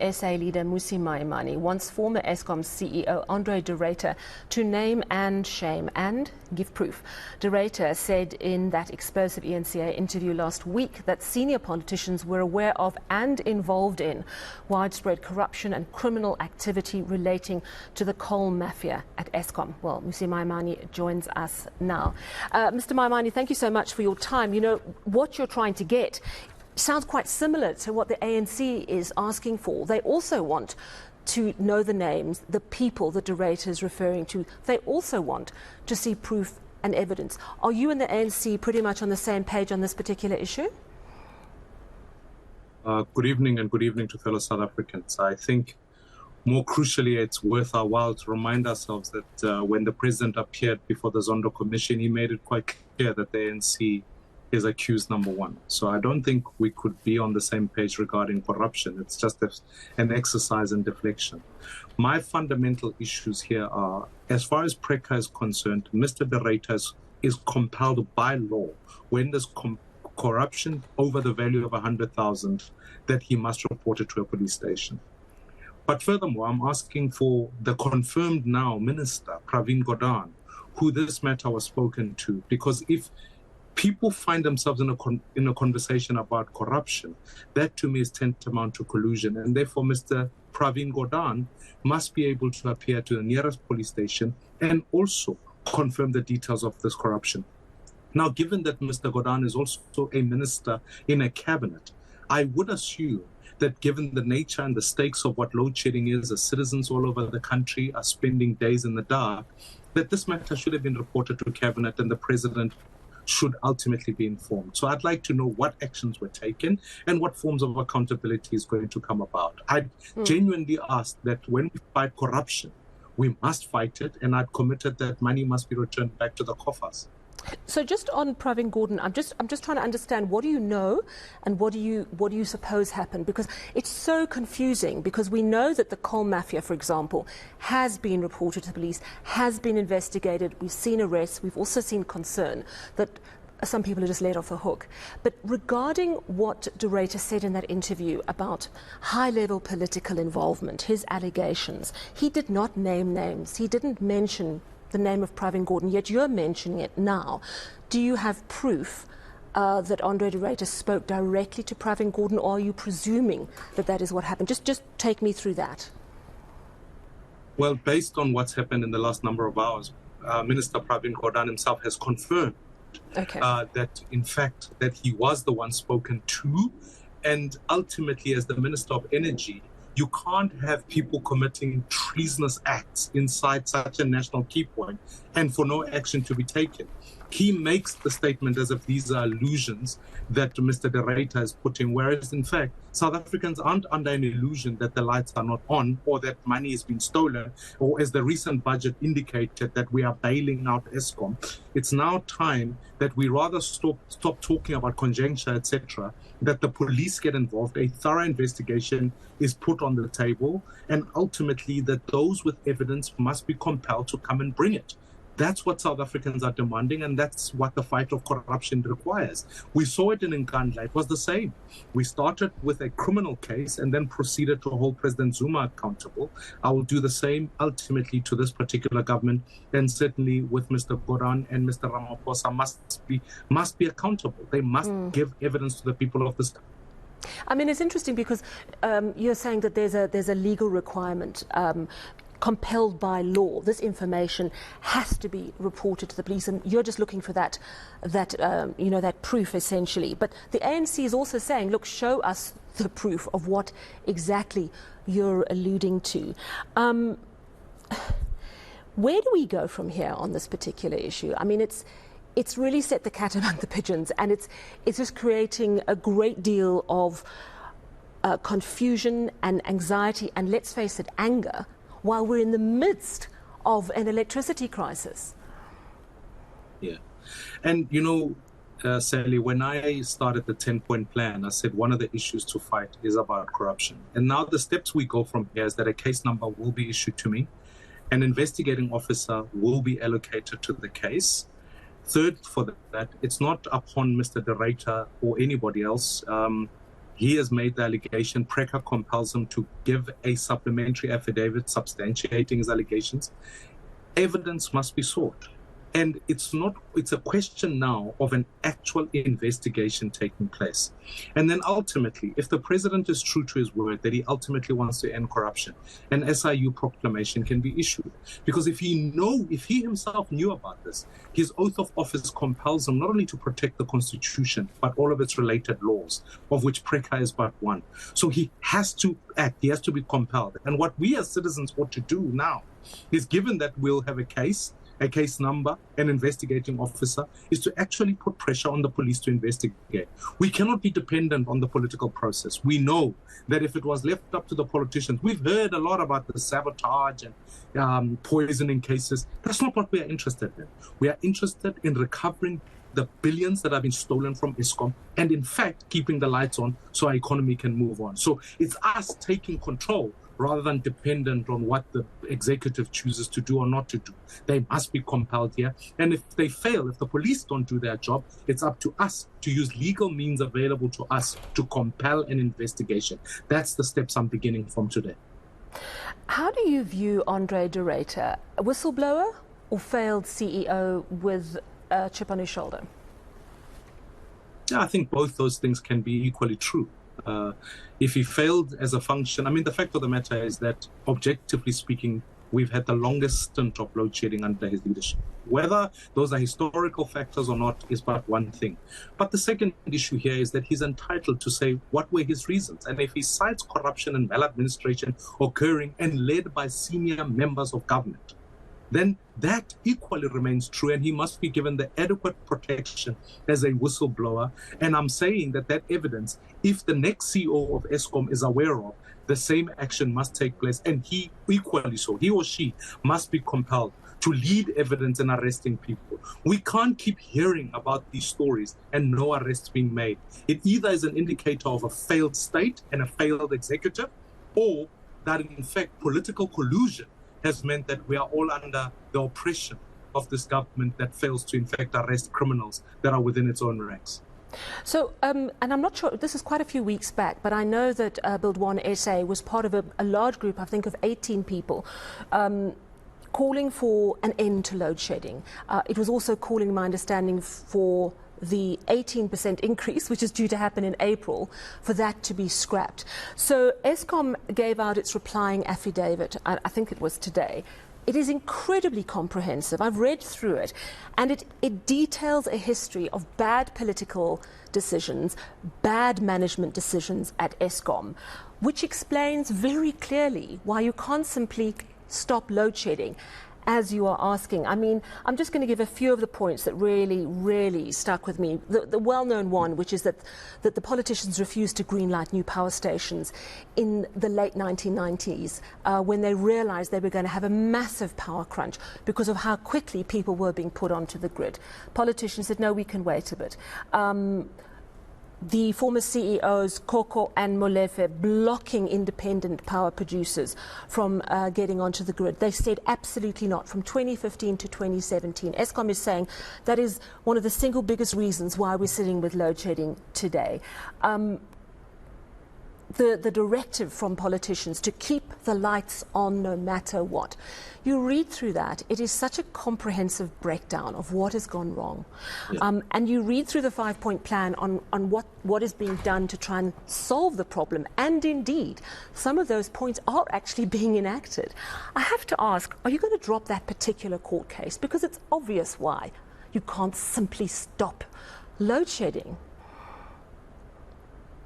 SA leader Mmusi Maimane wants former Eskom CEO De Ruyter to name and shame and give proof. De Ruyter said in that explosive eNCA interview last week that senior politicians were aware of and involved in widespread corruption and criminal activity relating to the coal mafia at Eskom. Well, Mmusi Maimane joins us now. Mr. Maimane, thank you so much for your time. You know, what you're trying to get sounds quite similar to what the ANC is asking for. They also want to know the names, the people that De Ruyter is referring to. They also want to see proof and evidence. Are you and the ANC pretty much on the same page on this particular issue? Good evening, and good evening to fellow South Africans. I think more crucially, it's worth our while to remind ourselves that when the president appeared before the Zondo Commission, he made it quite clear that the ANC is accused number one. So I don't think we could be on the same page regarding corruption. It's just an exercise in deflection. My fundamental issues here are, as far as PRECA is concerned, Mr. De Ruyter is compelled by law, when there's corruption over the value of 100,000, that he must report it to a police station. But furthermore, I'm asking for the confirmed now Minister, Pravin Gordhan, who this matter was spoken to, because if people find themselves in a conversation about corruption, that to me is tantamount to collusion. And therefore, Mr. Pravin Gordhan must be able to appear to the nearest police station and also confirm the details of this corruption. Now, given that Mr. Gordhan is also a minister in a cabinet, I would assume that given the nature and the stakes of what load shedding is, as citizens all over the country are spending days in the dark, that this matter should have been reported to cabinet and the president should ultimately be informed. So I'd like to know what actions were taken and what forms of accountability is going to come about. I genuinely ask that when we fight corruption, we must fight it, and I've committed that money must be returned back to the coffers. So just on Pravin Gordhan, I'm just trying to understand, what do you know and what do you suppose happened? Because it's so confusing, because we know that the coal mafia, for example, has been reported to the police, has been investigated. We've seen arrests. We've also seen concern that some people are just let off the hook. But regarding what De Ruyter said in that interview about high-level political involvement, his allegations, he did not name names. He didn't mention the name of Pravin Gordhan, yet you're mentioning it now. Do you have proof that Andre De Ruyter spoke directly to Pravin Gordhan, or are you presuming that that is what happened? Just take me through that. Well, based on what's happened in the last number of hours, Minister Pravin Gordhan himself has confirmed that, in fact, that he was the one spoken to, and ultimately, as the Minister of Energy, you can't have people committing treasonous acts inside such a national key point and for no action to be taken. He makes the statement as if these are illusions that Mr. De Ruyter is putting, whereas in fact, South Africans aren't under an illusion that the lights are not on or that money has been stolen, or as the recent budget indicated, that we are bailing out Eskom. It's now time that we rather stop talking about conjecture, etc., that the police get involved, a thorough investigation is put on the table, and ultimately that those with evidence must be compelled to come and bring it. That's what South Africans are demanding, and that's what the fight of corruption requires. We saw it in eNCA. It was the same. We started with a criminal case and then proceeded to hold President Zuma accountable. I will do the same ultimately to this particular government, and certainly with Mr. Gordhan and Mr. Ramaphosa must be accountable. They must give evidence to the people of this country. I mean, it's interesting because you're saying that there's a legal requirement compelled by law. This information has to be reported to the police, and you're just looking for that proof, essentially. But the ANC is also saying, look, show us the proof of what exactly you're alluding to. Where do we go from here on this particular issue? I mean, it's really set the cat among the pigeons, and it's just creating a great deal of confusion and anxiety, and let's face it, anger, while we're in the midst of an electricity crisis. Yeah. And, you know, Sally, when I started the 10-point plan, I said one of the issues to fight is about corruption. And now the steps we go from here is that a case number will be issued to me. An investigating officer will be allocated to the case. Third, for that, it's not upon Mr. De Ruyter or anybody else He has made the allegation. PRECA compels him to give a supplementary affidavit substantiating his allegations. Evidence must be sought. And it's a question now of an actual investigation taking place. And then ultimately, if the president is true to his word that he ultimately wants to end corruption, an SIU proclamation can be issued. Because if he himself knew about this, his oath of office compels him not only to protect the Constitution, but all of its related laws, of which PRECA is but one. So he has to act, he has to be compelled. And what we as citizens ought to do now is, given that we'll have a case number, an investigating officer, is to actually put pressure on the police to investigate. We cannot be dependent on the political process. We know that if it was left up to the politicians, we've heard a lot about the sabotage and poisoning cases. That's not what we are interested in. We are interested in recovering the billions that have been stolen from Eskom and, in fact, keeping the lights on so our economy can move on. So it's us taking control rather than dependent on what the executive chooses to do or not to do. They must be compelled here. And if they fail, if the police don't do their job, it's up to us to use legal means available to us to compel an investigation. That's the steps I'm beginning from today. How do you view Andre de Ruyter, a whistleblower or failed CEO with a chip on his shoulder? Yeah, I think both those things can be equally true. If he failed as a function, the fact of the matter is that, objectively speaking, we've had the longest stint of load shedding under his leadership. Whether those are historical factors or not is but one thing. But the second issue here is that he's entitled to say what were his reasons. And if he cites corruption and maladministration occurring and led by senior members of government, then that equally remains true, and he must be given the adequate protection as a whistleblower. And I'm saying that evidence, if the next CEO of Eskom is aware of, the same action must take place, and he equally so, he or she must be compelled to lead evidence in arresting people. We can't keep hearing about these stories and no arrests being made. It either is an indicator of a failed state and a failed executive, or that in fact political collusion has meant that we are all under the oppression of this government that fails to, in fact, arrest criminals that are within its own ranks. So, and I'm not sure, this is quite a few weeks back, but I know that Build One SA was part of a large group, I think of 18 people, calling for an end to load shedding. It was also calling, my understanding, for the 18% increase, which is due to happen in April, for that to be scrapped. So Eskom gave out its replying affidavit, I think it was today. It is incredibly comprehensive. I've read through it, and it details a history of bad political decisions, bad management decisions at Eskom, which explains very clearly why you can't simply stop load shedding, as you are asking. I'm just going to give a few of the points that really stuck with me. The well-known one, which is that the politicians refused to greenlight new power stations in the late 1990s when they realized they were going to have a massive power crunch because of how quickly people were being put onto the grid. Politicians said, no, we can wait a bit. The former CEOs, Koko and Molefe, blocking independent power producers from getting onto the grid. They said absolutely not. From 2015 to 2017, Eskom is saying that is one of the single biggest reasons why we're sitting with load shedding today. The directive from politicians to keep the lights on no matter what. You read through that, it is such a comprehensive breakdown of what has gone wrong. Yeah. And you read through the 5-point plan on what is being done to try and solve the problem. And indeed, some of those points are actually being enacted. I have to ask, are you going to drop that particular court case? Because it's obvious why. You can't simply stop load shedding.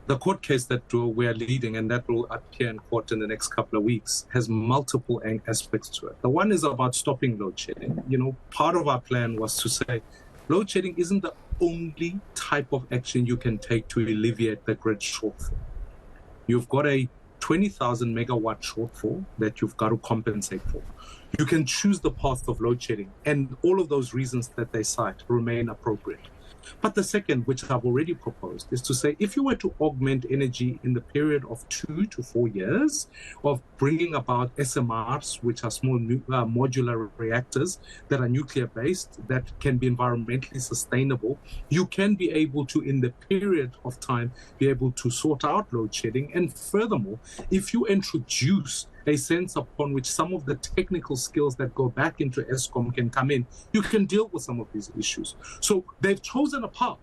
The court case that we are leading, and that will appear in court in the next couple of weeks, has multiple aspects to it. The one is about stopping load shedding. Part of our plan was to say load shedding isn't the only type of action you can take to alleviate the grid shortfall. You've got a 20,000 megawatt shortfall that you've got to compensate for. You can choose the path of load shedding, and all of those reasons that they cite remain appropriate. But the second, which I've already proposed, is to say if you were to augment energy in the period of 2 to 4 years of bringing about SMRs, which are small modular reactors that are nuclear-based, that can be environmentally sustainable, you can be able to, in the period of time, be able to sort out load shedding. And furthermore, if you introduce a sense upon which some of the technical skills that go back into Eskom can come in, you can deal with some of these issues. So they've chosen a path,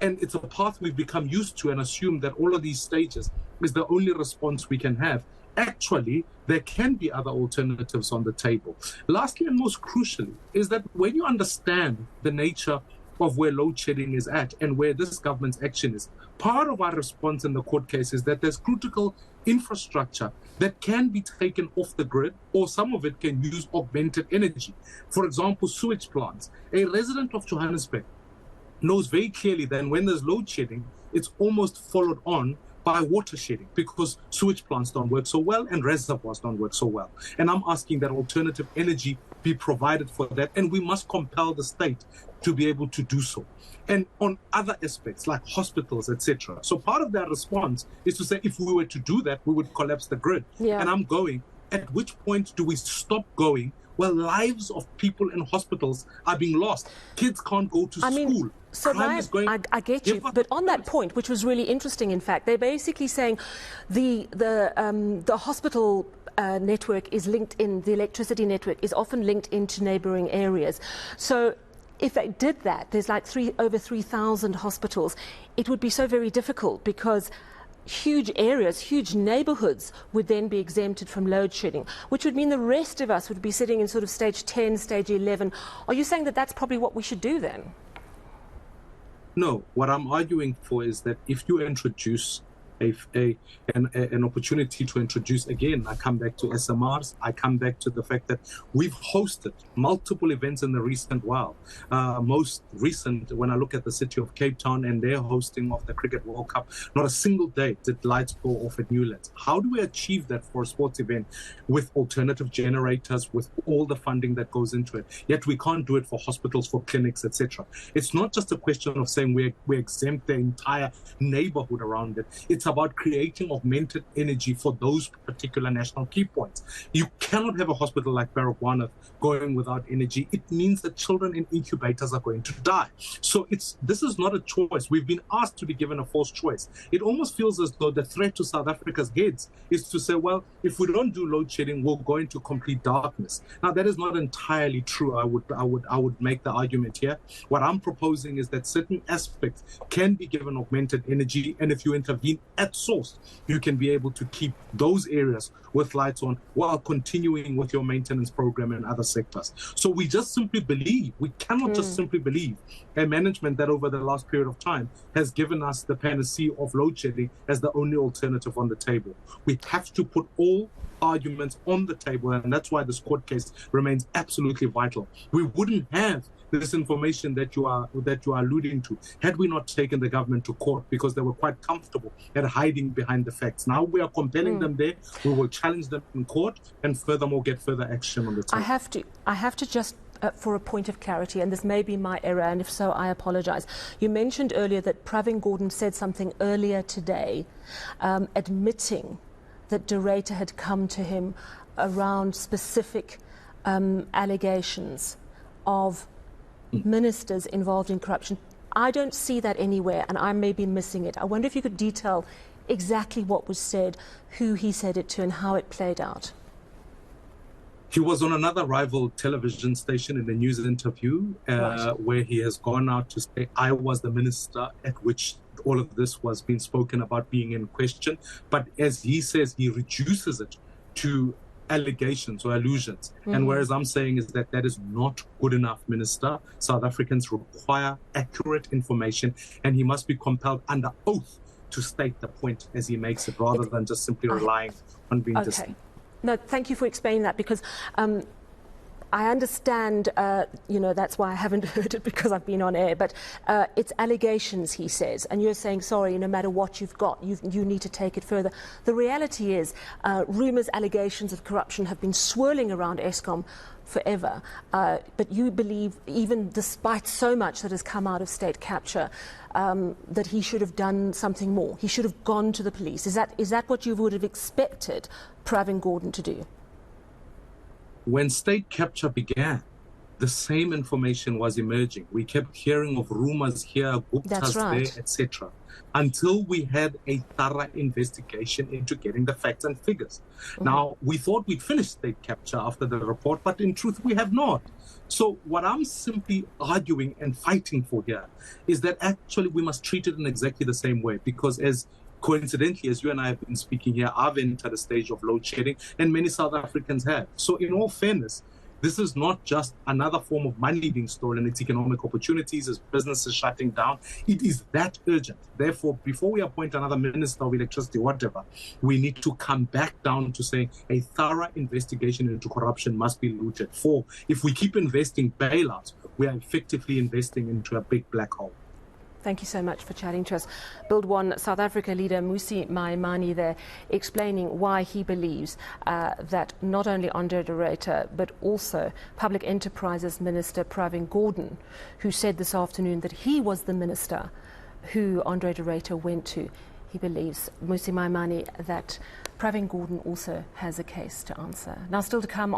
and it's a path we've become used to and assume that all of these stages is the only response we can have. Actually, there can be other alternatives on the table. Lastly, and most crucially, is that when you understand the nature of where load shedding is at and where this government's action is, part of our response in the court case is that there's critical infrastructure that can be taken off the grid, or some of it can use augmented energy. For example, sewage plants. A resident of Johannesburg knows very clearly that when there's load shedding, it's almost followed on by water shedding because sewage plants don't work so well and reservoirs don't work so well. And I'm asking that alternative energy be provided for that, and we must compel the state to be able to do so. And on other aspects like hospitals, etc. So part of that response is to say if we were to do that, we would collapse the grid. Yeah. And I'm going, at which point do we stop going? Well, lives of people in hospitals are being lost. Kids can't go to school. So I get you, but on that point, which was really interesting, in fact, they're basically saying the hospital network is linked in, the electricity network is often linked into neighbouring areas. So if they did that, there's like over 3,000 hospitals. It would be so very difficult because huge areas, huge neighbourhoods would then be exempted from load shedding, which would mean the rest of us would be sitting in sort of stage 10, stage 11. Are you saying that that's probably what we should do then? No, what I'm arguing for is that if you introduce an opportunity to introduce, again, I come back to SMRs, I come back to the fact that we've hosted multiple events in the recent while. Most recent, when I look at the city of Cape Town and their hosting of the Cricket World Cup, not a single day did lights go off at Newlands. How do we achieve that for a sports event with alternative generators, with all the funding that goes into it? Yet we can't do it for hospitals, for clinics, etc. It's not just a question of saying we exempt the entire neighborhood around it. It's about creating augmented energy for those particular national key points. You cannot have a hospital like Baragwanath going without energy. It means that children in incubators are going to die. So this is not a choice. We've been asked to be given a false choice. It almost feels as though the threat to South Africa's heads is to say, well, if we don't do load shedding, we'll go into complete darkness. Now, that is not entirely true. I would make the argument here. What I'm proposing is that certain aspects can be given augmented energy, and if you intervene at source, you can be able to keep those areas with lights on while continuing with your maintenance program and other sectors. So we just simply believe, we cannot just simply believe a management that over the last period of time has given us the panacea of load shedding as the only alternative on the table. We have to put all arguments on the table, and that's why this court case remains absolutely vital. We wouldn't have this information that you are alluding to had we not taken the government to court, because they were quite comfortable at hiding behind the facts. Now we are compelling them there. We will challenge them in court and furthermore get further action on the table. I have to just for a point of clarity, and this may be my error, and if so, I apologize. You mentioned earlier that Pravin Gordhan said something earlier today admitting that De Ruyter had come to him around specific allegations of ministers involved in corruption. I don't see that anywhere, and I may be missing it. I wonder if you could detail exactly what was said, who he said it to, and how it played out. He was on another rival television station in a news interview where he has gone out to say, I was the minister at which all of this was being spoken about being in question. But as he says, he reduces it to allegations or allusions. And whereas I'm saying is that is not good enough, Minister. South Africans require accurate information, and he must be compelled under oath to state the point as he makes it, rather than just simply relying on being distant. No, thank you for explaining that, because I understand, that's why I haven't heard it, because I've been on air, but it's allegations, he says, and you're saying, sorry, no matter what you've got, you need to take it further. The reality is, rumours, allegations of corruption have been swirling around Eskom forever, but you believe, even despite so much that has come out of state capture, that he should have done something more. He should have gone to the police. Is that what you would have expected Pravin Gordhan to do? When state capture began, the same information was emerging. We kept hearing of rumors here, Gupta's there, etc., until we had a thorough investigation into getting the facts and figures. Now, we thought we'd finished state capture after the report, but in truth, we have not. So what I'm simply arguing and fighting for here is that actually we must treat it in exactly the same way, because coincidentally, as you and I have been speaking here, I've entered a stage of load shedding, and many South Africans have. So in all fairness, this is not just another form of money being stolen. It's economic opportunities, it's businesses shutting down. It is that urgent. Therefore, before we appoint another minister of electricity, whatever, we need to come back down to saying a thorough investigation into corruption must be looted. For if we keep investing bailouts, we are effectively investing into a big black hole. Thank you so much for chatting to us. Build One South Africa leader Mmusi Maimane there, explaining why he believes that not only Andre de Ruyter, but also Public Enterprises Minister Pravin Gordhan, who said this afternoon that he was the minister who Andre de Ruyter went to. He believes, Mmusi Maimane, that Pravin Gordhan also has a case to answer. Now, still to come.